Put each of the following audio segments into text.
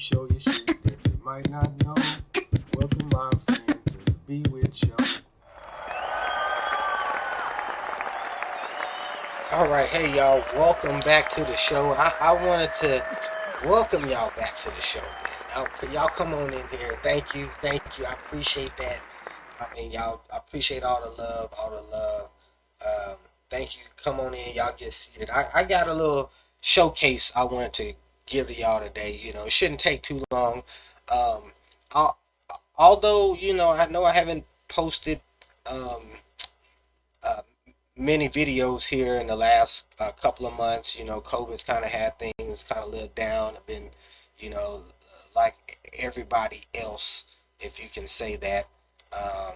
show you shit that you might not know. Welcome, my friend, to the BWIT show. All right, hey y'all, welcome back to the show. I wanted to welcome y'all back to the show, man. Y'all come on in here. Thank you. I appreciate that. I mean, y'all, I appreciate all the love. Um, Thank you. Come on in, y'all get seated. I got a little showcase I wanted to give to y'all today. You know, it shouldn't take too long. Um, I, Although, I know I haven't posted um, uh, many videos here in the last couple of months. COVID's kind of had things kind of let down. I've been, you know, like everybody else, if you can say that. Um,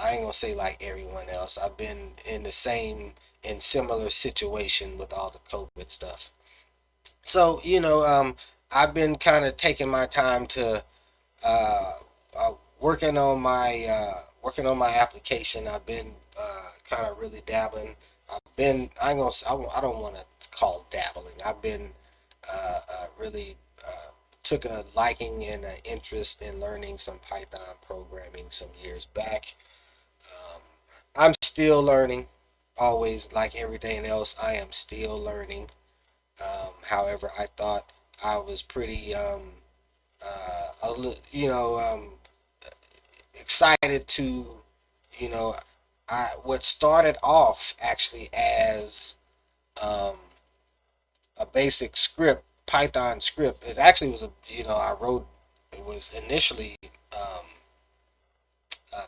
I ain't gonna say like everyone else. I've been in similar situation with all the COVID stuff. So, I've been kind of taking my time to uh, working on my application. I've been kind of really dabbling. I ain't gonna I don't want to call it dabbling. I've been really took a liking and an interest in learning some Python programming some years back. Um, I'm still learning, always like everything else. I am still learning. However, I thought I was pretty a excited to, you know, what started off actually as um, a basic script, Python script. It actually was I wrote. It was initially um, a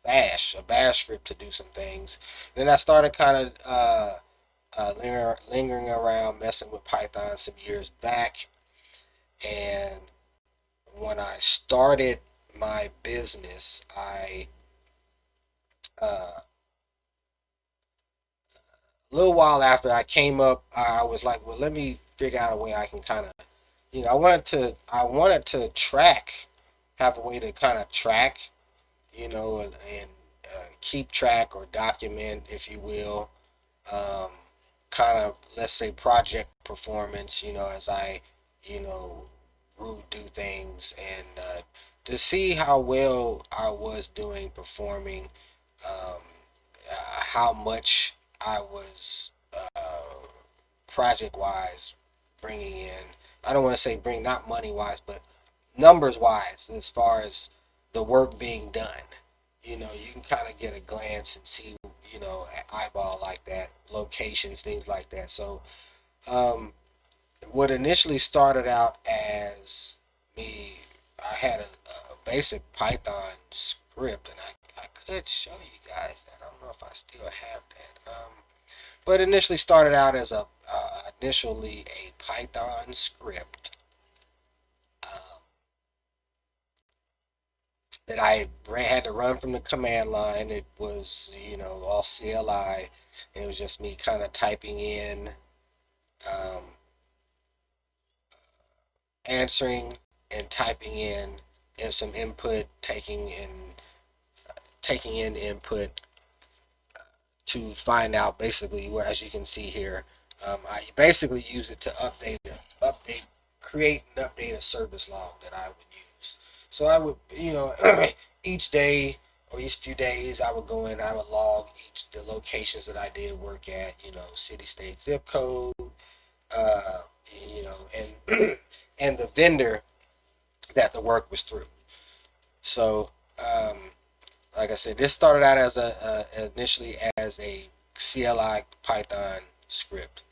bash script to do some things. Then I started kind of lingering around, messing with Python some years back, and when I started my business, uh, a little while after I came up, I was like, well, let me figure out a way I can kind of, I wanted to have a way to kind of track, and keep track or document, if you will, um, kind of, let's say, project performance, as I, you know, do things, and to see how well I was doing performing, um, how much I was project wise bringing in. I don't want to say bring, not money wise, but numbers wise, as far as the work being done. You can kind of get a glance and see, eyeball like that, locations, things like that. So, um, what initially started out as me, I had a basic Python script, and I could show you guys that. I don't know if I still have that. But initially started out as initially a Python script um, that I had to run from the command line. It was, all CLI. And it was just me kind of typing in, um, answering and typing in, and some input, taking in input to find out basically where, as you can see here, I basically use it to create and update a service log that I would use. So I would, each day or each few days, I would go in, I would log the locations that I did work at, city, state, zip code, uh, and and the vendor that the work was through. So, um, like I said, this started out as initially as a CLI Python script,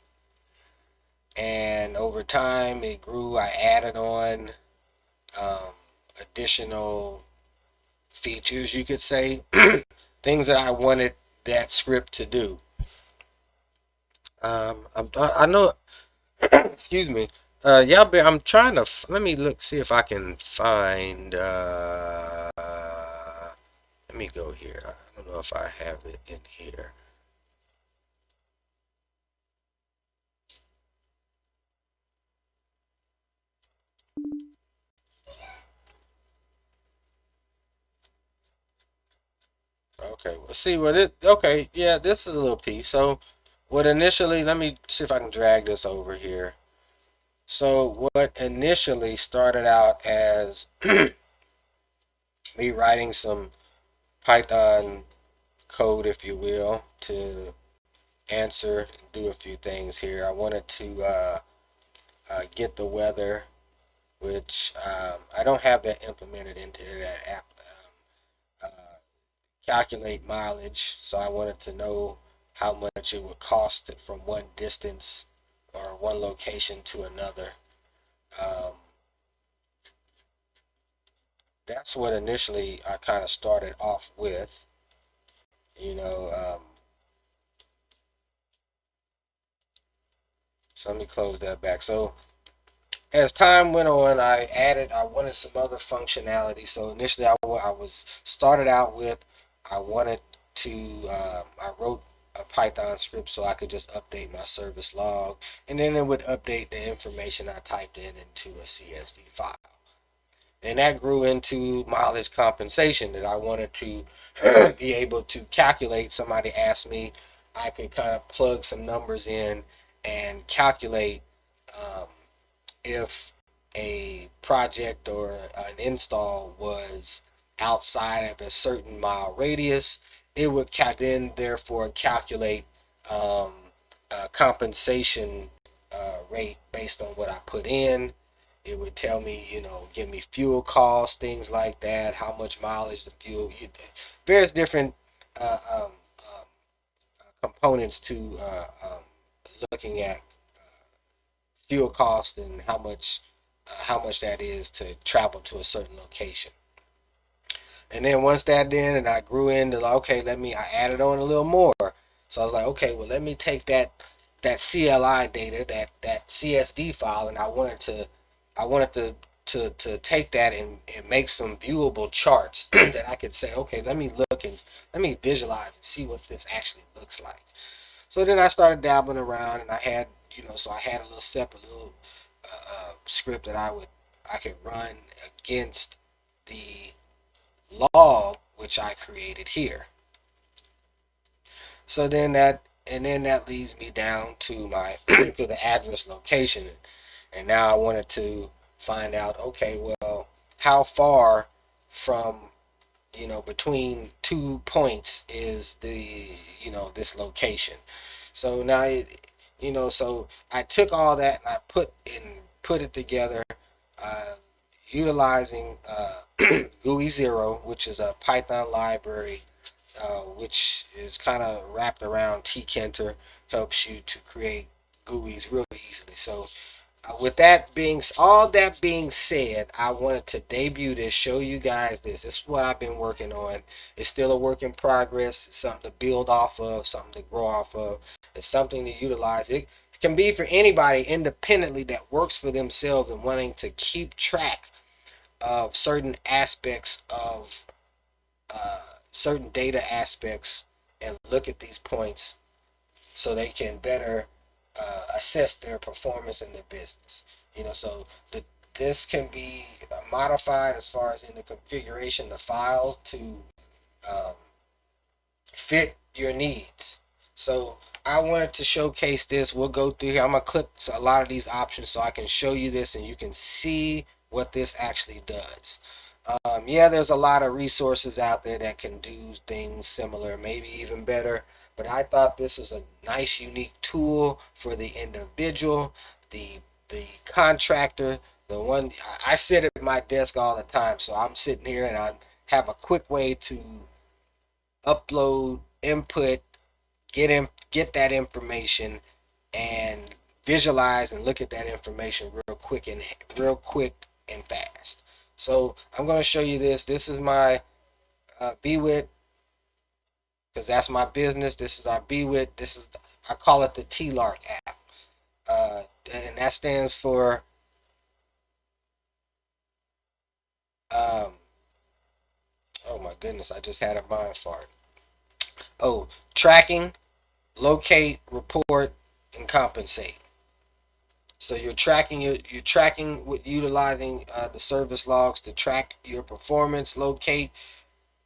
and over time it grew. I added on um, additional features, you could say, things that I wanted that script to do. I know. Excuse me. Yeah, but I'm trying to. Let me look, see if I can find. Let me go here. I don't know if I have it in here. Okay, well, see what it. Okay, yeah, this is a little piece. So, what initially? Let me see if I can drag this over here. So what initially started out as me writing some Python code, if you will, to answer, do a few things here. I wanted to get the weather, which I don't have that implemented into that app. Calculate mileage, so I wanted to know how much it would cost from one distance or one location to another. Um, that's what initially I kind of started off with. You know, so let me close that back. So as time went on, I wanted some other functionality. So initially, I was started out with, I wanted to, I wrote a Python script so I could just update my service log, and then it would update the information I typed in into a CSV file. And that grew into mileage compensation that I wanted to be able to calculate. Somebody asked me, I could kind of plug some numbers in and calculate um, if a project or an install was outside of a certain mile radius. It would then therefore calculate um, a compensation rate based on what I put in. It would tell me, give me fuel costs, things like that, how much mileage the fuel, various different uh, um, um, components to looking at fuel cost and how much that is to travel to a certain location. And then once that did, and I grew into like, okay, I added on a little more. So I was like, okay, well, let me take that CLI data, that CSV file, and I wanted to take that and make some viewable charts that I could say, okay, let me look and let me visualize and see what this actually looks like. So then I started dabbling around, and so I had a little separate little script that I could run against the log which I created here. So then that leads me down to my to the address location, and now I wanted to find out, okay, well, how far from between 2 points is this location. So now so I took all that and I put it together, uh, utilizing GUI 0, which is a Python library, which is kind of wrapped around tkinter, helps you to create GUIs real easily. So with all that being said, I wanted to debut this, show you guys this. This is what I've been working on. It's still a work in progress. It's something to build off of, something to grow off of. It's something to utilize. It can be for anybody independently that works for themselves and wanting to keep track of certain aspects of certain data aspects and look at these points so they can better assess their performance in their business. So this can be modified as far as in the configuration, the file to um, fit your needs. So I wanted to showcase this. We'll go through here. I'm going to click a lot of these options so I can show you this and you can see what this actually does. Yeah, there's a lot of resources out there that can do things similar, maybe even better. But I thought this is a nice, unique tool for the individual, the contractor, the one. I sit at my desk all the time, so I'm sitting here and I have a quick way to upload, input, get that information, and visualize and look at that information real quick and fast. So I'm going to show you this. This is my BWIT, because that's my business. This is our BWIT. I call it the TLRC app, and that stands for um, oh my goodness, I just had a mind fart. Oh, tracking, locate, report, and compensate. So you're tracking with utilizing the service logs to track your performance. Locate.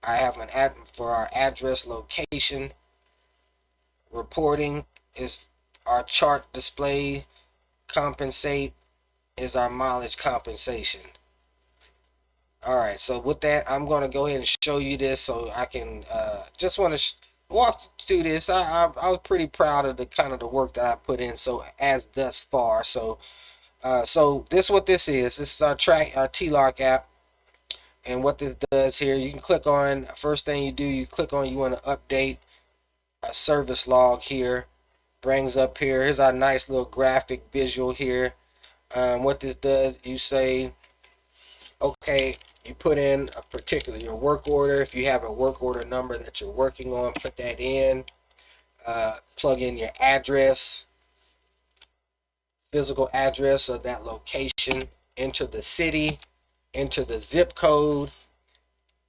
I have an ad for our address location. Reporting is our chart display. Compensate is our mileage compensation. All right, so with that, I'm going to go ahead and show you this so I can just want to walk through this. I was pretty proud of the kind of the work that I put in so as thus far. So this is what this is. This is our TLRC app, and what this does here, you can click on, first thing you do, you click on, you want to update a service log here. Brings up here. Here's our nice little graphic visual here. What this does, you say, okay, you put in a particular your work order. If you have a work order number that you're working on, put that in. Plug in your address, physical address of that location. Enter the city, enter the zip code.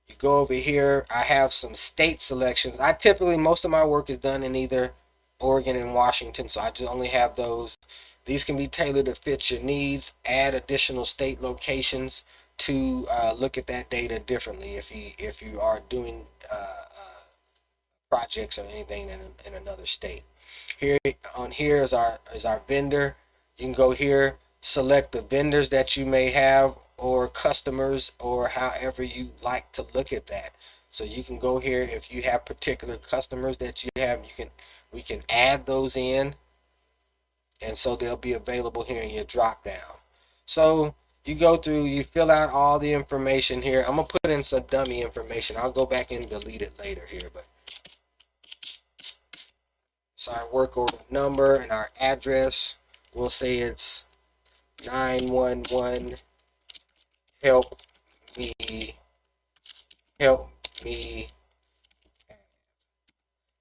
You go over here. I have some state selections. I typically, most of my work is done in either Oregon and Washington, so I just only have those. These can be tailored to fit your needs. Add additional state locations to look at that data differently if you are doing projects or anything in another state. Here is our vendor. You can go here, select the vendors that you may have or customers or however you like to look at that. So you can go here if you have particular customers that you have, we can add those in, and so they'll be available here in your drop down. So you go through, you fill out all the information here. I'm gonna put in some dummy information. I'll go back and delete it later here, but it's our work order number and our address. We'll say it's 911 help me help me,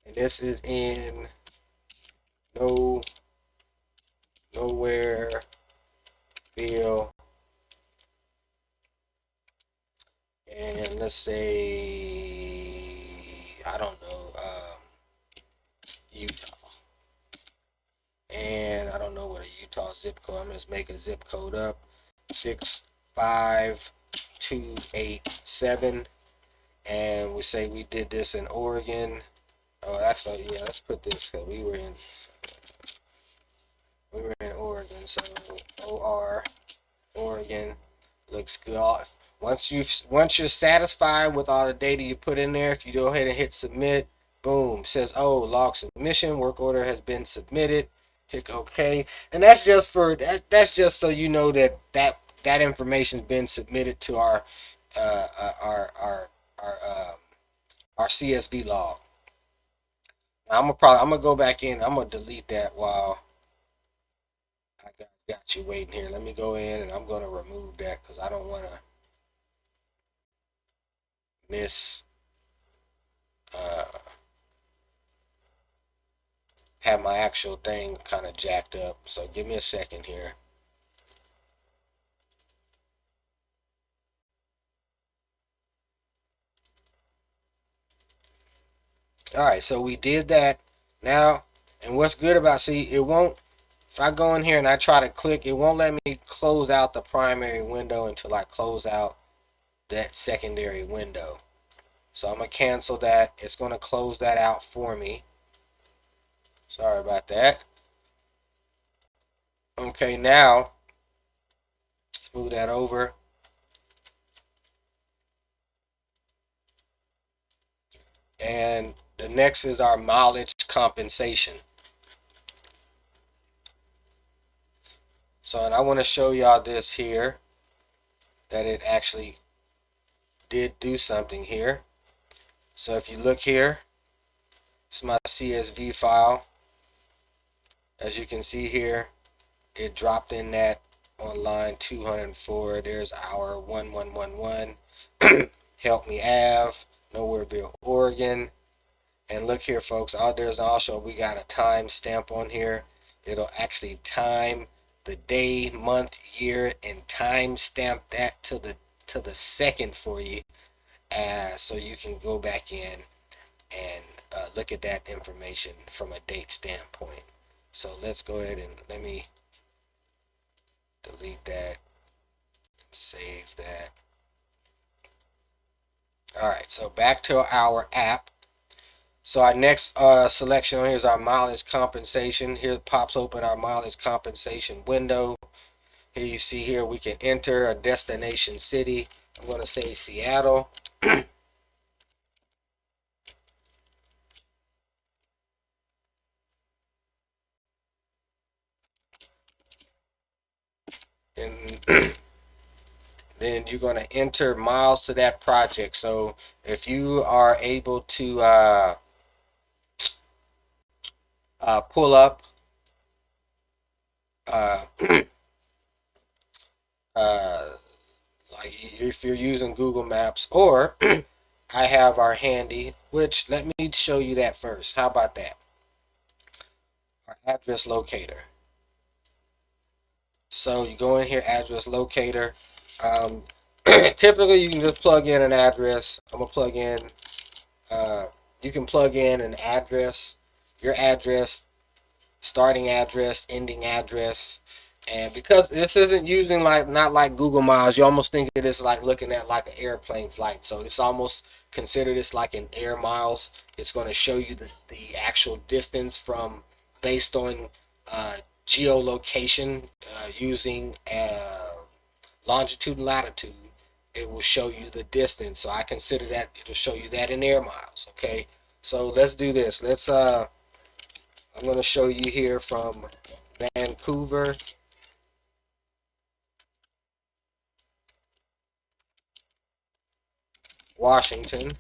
and this is in Nowhereville, and let's say, I don't know, Utah. And I don't know what a Utah zip code. I'm gonna just make a zip code up. 65287. And we say we did this in Oregon. Oh, actually, yeah, let's put this because we were in Oregon. So OR Oregon looks good. Once you're satisfied with all the data you put in there, if you go ahead and hit submit, boom, says, oh, log submission, work order has been submitted. Click OK, and that's just for that's just so you know that information's been submitted to our CSV log. Now, I'm gonna go back in. I'm gonna delete that while I got you waiting here. Let me go in and I'm gonna remove that because I don't want to miss have my actual thing kind of jacked up. So give me a second here. All right, so we did that now, and what's good about, see, it won't, if I go in here and I try to click, it won't let me close out the primary window until I close out that secondary window. So I'm gonna cancel that. It's gonna close that out for me. Sorry about that. Okay, now let's move that over. And the next is our mileage compensation. So, and I want to show y'all this here, that it actually did do something here. So if you look here, it's my CSV file. As you can see here, it dropped in that on line 204. There's our 1111 Help Me Ave, Nowhereville, Oregon. And look here, folks, there's also, we got a time stamp on here. It'll actually time the day, month, year, and time stamp that to the second for you, so you can go back in and look at that information from a date standpoint. So let's go ahead and let me delete that, save that. All right, so back to our app. So our next selection on here is our mileage compensation. Here it pops open our mileage compensation window. Here you see here we can enter a destination city. I'm going to say Seattle. And then you're going to enter miles to that project. So if you are able to pull up uh, uh, like if you're using Google Maps, or I have our handy, which let me show you that first. How about that? Our address locator. So you go in here, address locator. Um, Typically, you can just plug in an address. I'm gonna plug in. You can plug in an address, your address, starting address, ending address, and because this isn't using like not like Google Miles, you almost think of this like looking at like an airplane flight. So it's almost consider this like an air miles. It's going to show you the actual distance from based on uh, geolocation using longitude and latitude. It will show you the distance. So I consider that it'll show you that in air miles. Okay. So let's do this. I'm going to show you here from Vancouver, Washington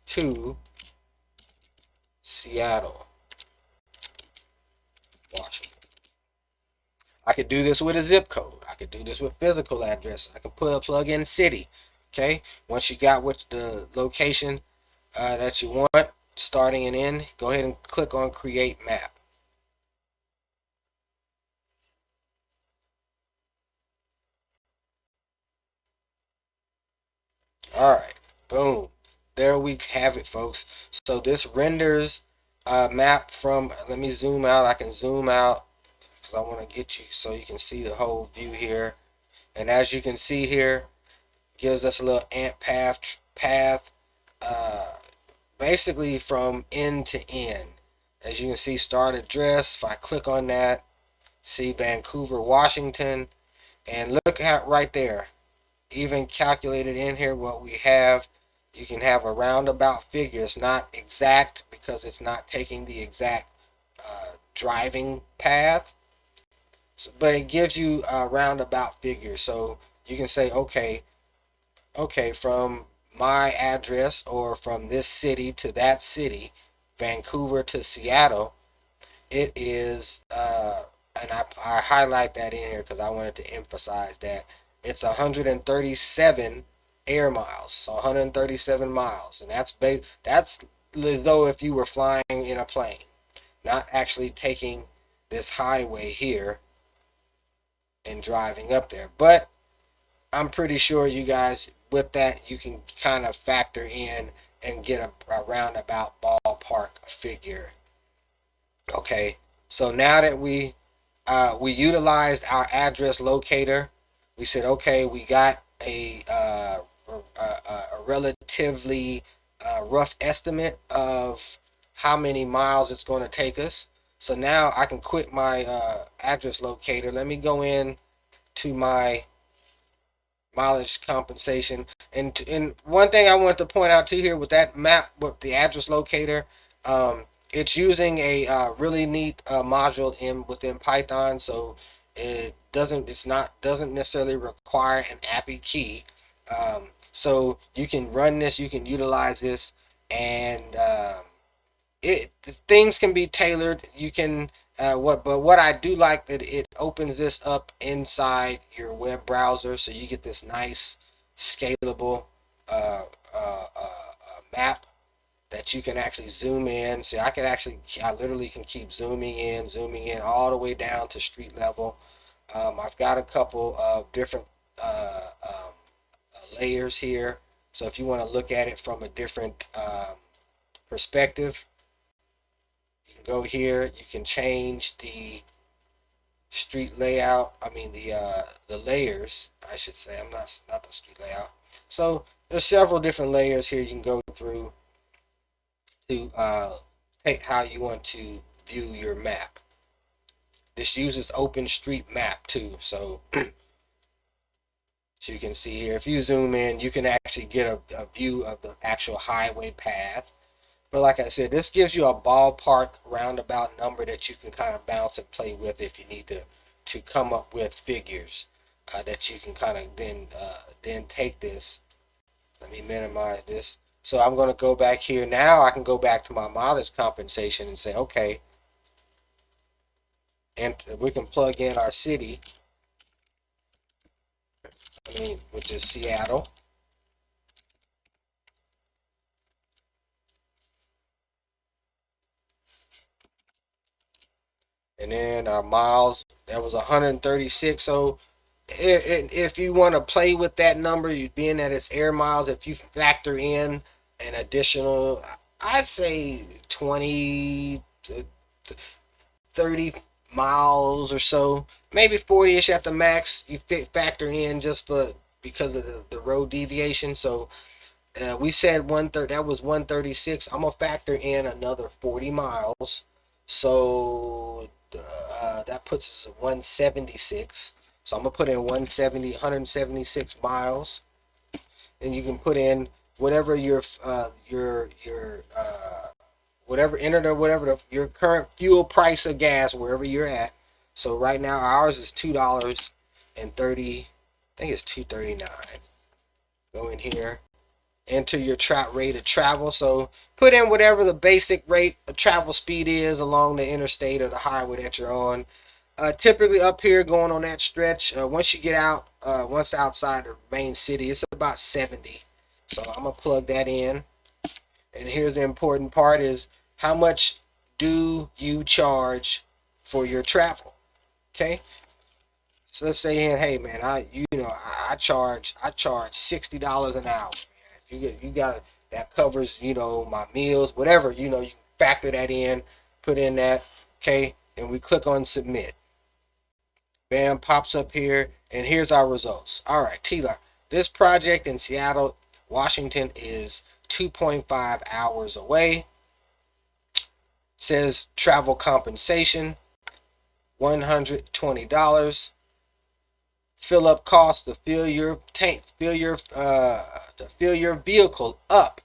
to Seattle, Washington. I could do this with a zip code. I could do this with physical address. I could plug in city. Okay. Once you got what the location that you want, starting and end, go ahead and click on create map. All right, boom. There we have it, folks. So this renders a map from, let me zoom out. I can zoom out because I want to get you so you can see the whole view here. And as you can see here, gives us a little ant path uh, basically from end to end. As you can see, start address. If I click on that, see Vancouver, Washington, and look at right there. Even calculated in here what we have. You can have a roundabout figure. It's not exact because it's not taking the exact driving path, but it gives you a roundabout figure. So you can say, okay, from my address or from this city to that city, Vancouver to Seattle, it is, and I highlight that in here because I wanted to emphasize that it's 137 air miles, so 137 miles, and that's as though if you were flying in a plane, not actually taking this highway here and driving up there. But I'm pretty sure you guys, with that, you can kind of factor in and get a roundabout ballpark figure. Okay, so now that we utilized our address locator, we said, okay, we got a relatively rough estimate of how many miles it's going to take us. So now I can quit my address locator. Let me go in to my mileage compensation. And one thing I want to point out too here with that map, with the address locator, it's using a really neat module within Python, so doesn't necessarily require an API key. So you can run this, you can utilize this, and things can be tailored. You can but what I do like that it opens this up inside your web browser, so you get this nice scalable uh, map that you can actually zoom in. See, I literally can keep zooming in all the way down to street level. I've got a couple of different layers here, so if you want to look at it from a different perspective, you can go here. You can change the street layout. I mean the layers, I should say. I'm not the street layout. So there's several different layers here you can go through to take how you want to view your map. This uses OpenStreetMap too. So So you can see here, if you zoom in, you can actually get a view of the actual highway path. But like I said, this gives you a ballpark roundabout number that you can kind of bounce and play with if you need to come up with figures that you can kind of then take this. Let me minimize this. So I'm going to go back here. Now I can go back to my mileage compensation and say, okay, and we can plug in our city, which is Seattle. And then our miles, that was 136. So if you want to play with that number, you being that it's air miles, if you factor in an additional, I'd say 20 to 30 miles or so, maybe 40-ish at the max, you factor in just for because of the road deviation. So we said 130, that was 136. I'm gonna factor in another 40 miles, so that puts us at 176. So I'm gonna put in 176 miles, and you can put in whatever your whatever enter the whatever your current fuel price of gas wherever you're at. So right now ours is $2.30. I think it's $2.39. Go in here, enter your rate of travel. So put in whatever the basic rate of travel speed is along the interstate or the highway that you're on. Typically up here going on that stretch, once you get out, once outside the main city, it's about 70. So I'm gonna plug that in. And here's the important part: is how much do you charge for your travel? Okay. So let's say, hey man, I charge $60 an hour. Man. If you got that covers my meals, whatever you can factor that in, put in that. Okay, and we click on submit. Bam, pops up here, and here's our results. All right, TLRC. This project in Seattle, Washington is 2.5 hours away. Says travel compensation $120. Fill up cost to fill your tank, to fill your vehicle up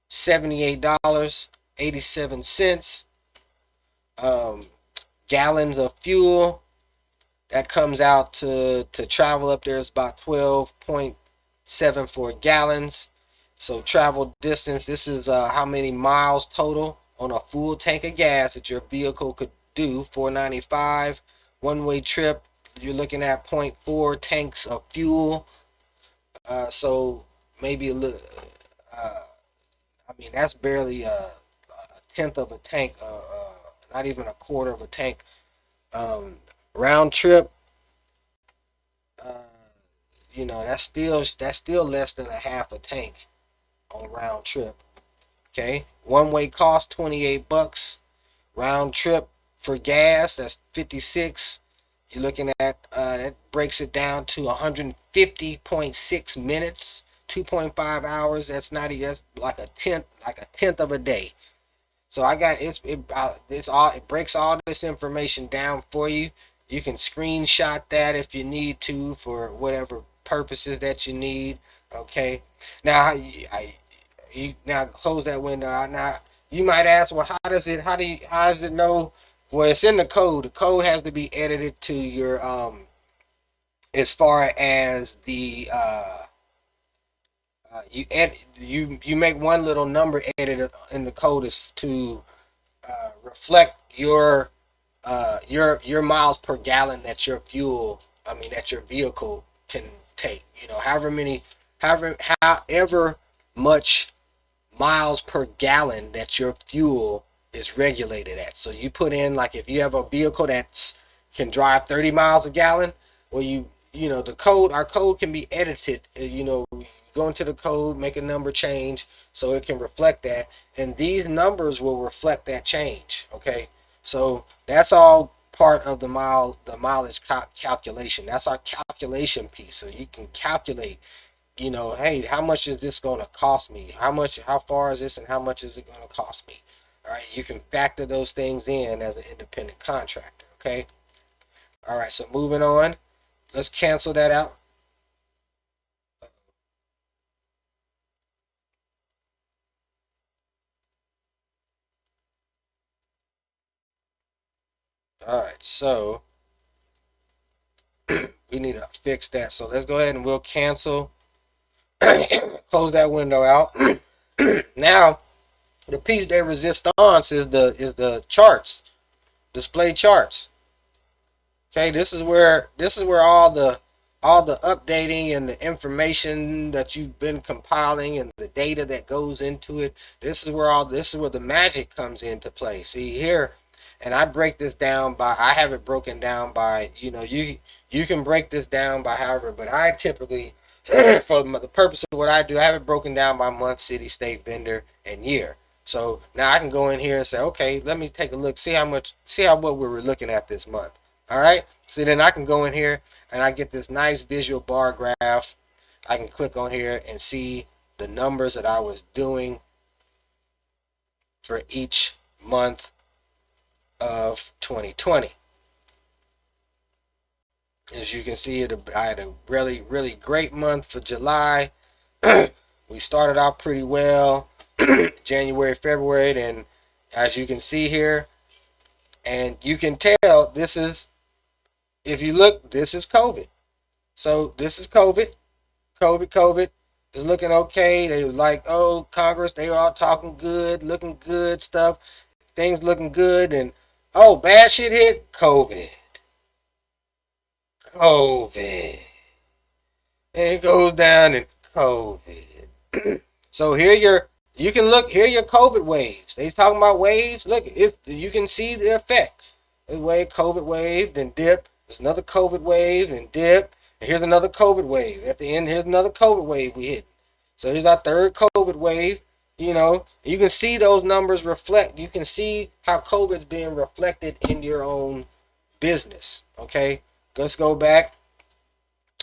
$78.87. Gallons of fuel, that comes out to travel up there is about 12.74 gallons. So travel distance, this is how many miles total on a full tank of gas that your vehicle could do. 495. One-way trip, you're looking at 0.4 tanks of fuel. So maybe a little, that's barely a tenth of a tank, not even a quarter of a tank. Round trip, uh, that's still less than a half a tank on round trip. Okay, one way cost $28. Round trip for gas, that's 56. You're looking at that breaks it down to 150.6 minutes, 2.5 hours. That's like a tenth of a day. So I got it breaks all this information down for you. You can screenshot that if you need to for whatever purposes that you need. Okay. Now you now close that window out. Now you might ask, well, how does it know? Well, it's in the code. The code has to be edited to your as far as the you make one little number edit in the code is to reflect your miles per gallon that your that your vehicle can take. However much miles per gallon that your fuel is regulated at. So you put in, like, if you have a vehicle that can drive 30 miles a gallon, well, our code can be edited. Go into the code, make a number change so it can reflect that, and these numbers will reflect that change. Okay, so that's all part of the mileage calculation. That's our calculation piece. So you can calculate, hey, how much is this going to cost me? How far is this, and how much is it going to cost me? All right, you can factor those things in as an independent contractor. Okay, all right. So moving on. let's cancel that out. All right, so we need to fix that. So let's go ahead and we'll cancel. Close that window out. Now, the piece de resistance is the charts, display charts. Okay, this is where all the updating and the information that you've been compiling and the data that goes into it. This is where the magic comes into play. See here, and I break this down by I have it broken down by you can break this down by however, but I typically for the purpose of what I do, I have it broken down by month, city, state, vendor, and year. So now I can go in here and say, okay, let me take a look, see what we were looking at this month. All right. So then I can go in here and I get this nice visual bar graph. I can click on here and see the numbers that I was doing for each month of 2020. As you can see, I had a really, really great month for July. We started out pretty well. January, February, and as you can see here, and you can tell this is, if you look, this is COVID. So this is COVID. COVID is looking okay. They were like, oh, Congress, they were all talking good, looking good stuff, things looking good, and oh, bad shit hit, COVID. COVID. And it goes down and COVID. So you can look, here are your COVID waves. They talking about waves. Look, if you can see the effect. This wave, COVID wave, then dip. There's another COVID wave, then dip. And here's another COVID wave. At the end, here's another COVID wave we hit. So here's our third COVID wave. You can see those numbers reflect. You can see how COVID is being reflected in your own business. Okay, let's go back.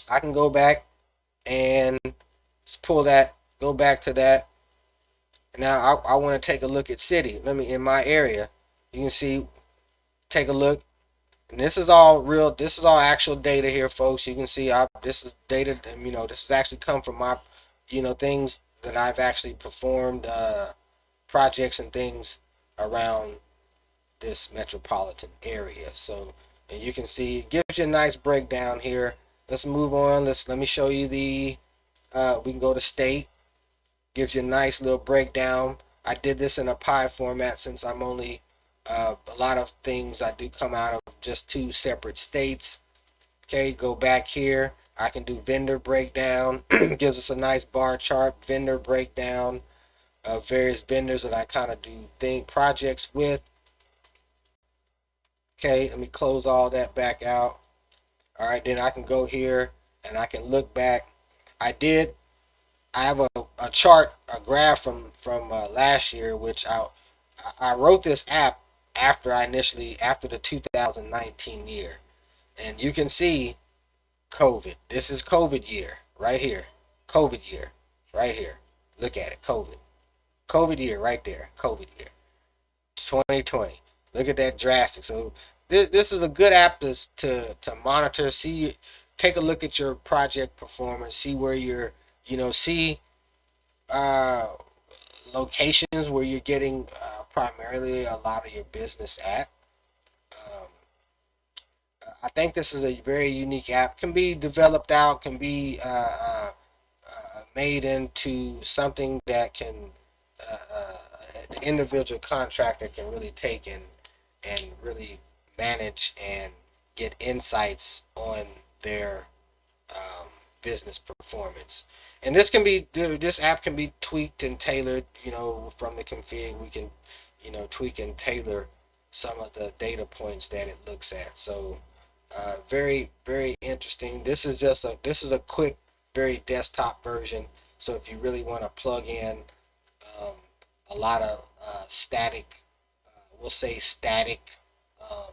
I can go back and let's pull that. Go back to that. Now I want to take a look at city. Let me in my area. You can see, take a look. And this is all real. This is all actual data here, folks. You can see this is data. This has actually come from my, things that I've actually performed, projects and things around this metropolitan area. So, and you can see it gives you a nice breakdown here. Let's move on. Let me show you the. We can go to state. Gives you a nice little breakdown. I did this in a pie format since I'm only a lot of things I do come out of just two separate states. Okay, go back here. I can do vendor breakdown. Gives us a nice bar chart, vendor breakdown of various vendors that I kind of do projects with. Okay, let me close all that back out. All right, then I can go here and I can look back. I have a chart, a graph from last year, which I wrote this app after the 2019 year, and you can see COVID. This is COVID year right here. COVID year right here. Look at it. COVID year right there. COVID year 2020. Look at that drastic. So this is a good app to monitor. See, take a look at your project performance. See where you're. See locations where you're getting primarily a lot of your business at. Um, I think this is a very unique app. Can be developed out, can be made into something that can the individual contractor can really take and really manage and get insights on their um, business performance. And this app can be tweaked and tailored, from the config. We can, tweak and tailor some of the data points that it looks at. So, very, very interesting. This is a quick, very desktop version. So if you really want to plug in um, a lot of static, we'll say static um,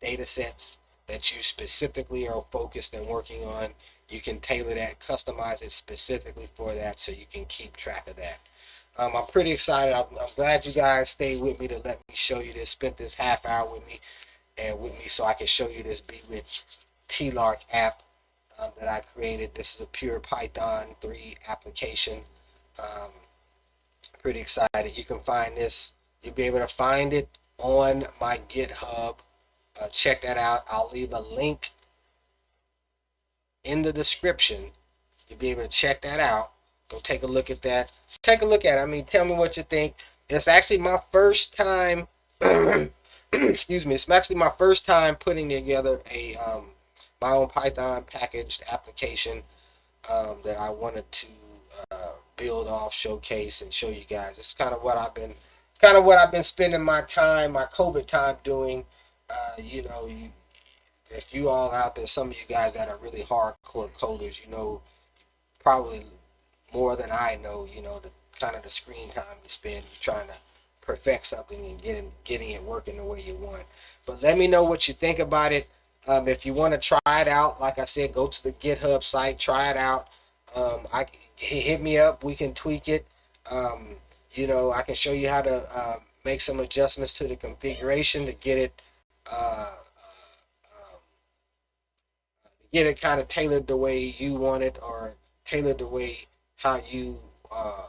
data sets that you specifically are focused and working on, you can tailor that, customize it specifically for that so you can keep track of that. I'm pretty excited. I'm glad you guys stayed with me to let me show you this, spent this half hour with me so I can show you this BWIT TLRC app that I created. This is a pure Python 3 application. Um, Pretty excited. You can find this. You'll be able to find it on my GitHub. Check that out. I'll leave a link in the description. You'll be able to check that out. Go take a look at that. Take a look at it. I mean, tell me what you think. It's actually my first time. Excuse me. It's actually my first time putting together a my own Python packaged application that I wanted to build off, showcase, and show you guys. It's kind of what I've been spending my time, my COVID time doing. You know, if you all out there, some of you guys that are really hardcore coders, you know, probably more than I know, you know, the kind of the screen time you spend trying to perfect something and getting it working the way you want. But let me know what you think about it. If you want to try it out, like I said, go to the GitHub site, try it out. I hit me up. We can tweak it. You know, I can show you how to make some adjustments to the configuration to uh, get it kind of tailored the way you want it, or tailored the way how you uh,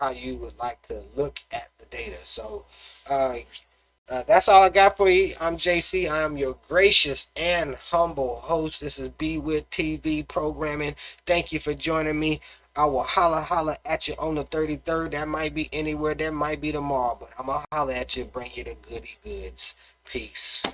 how you would like to look at the data. So uh, that's all I got for you. I'm JC. I am your gracious and humble host. This is BWIT TV programming. Thank you for joining me. I will holla at you on the 33rd. That might be anywhere. That might be tomorrow. But I'm going to holla at you and bring you the goody goods. Peace.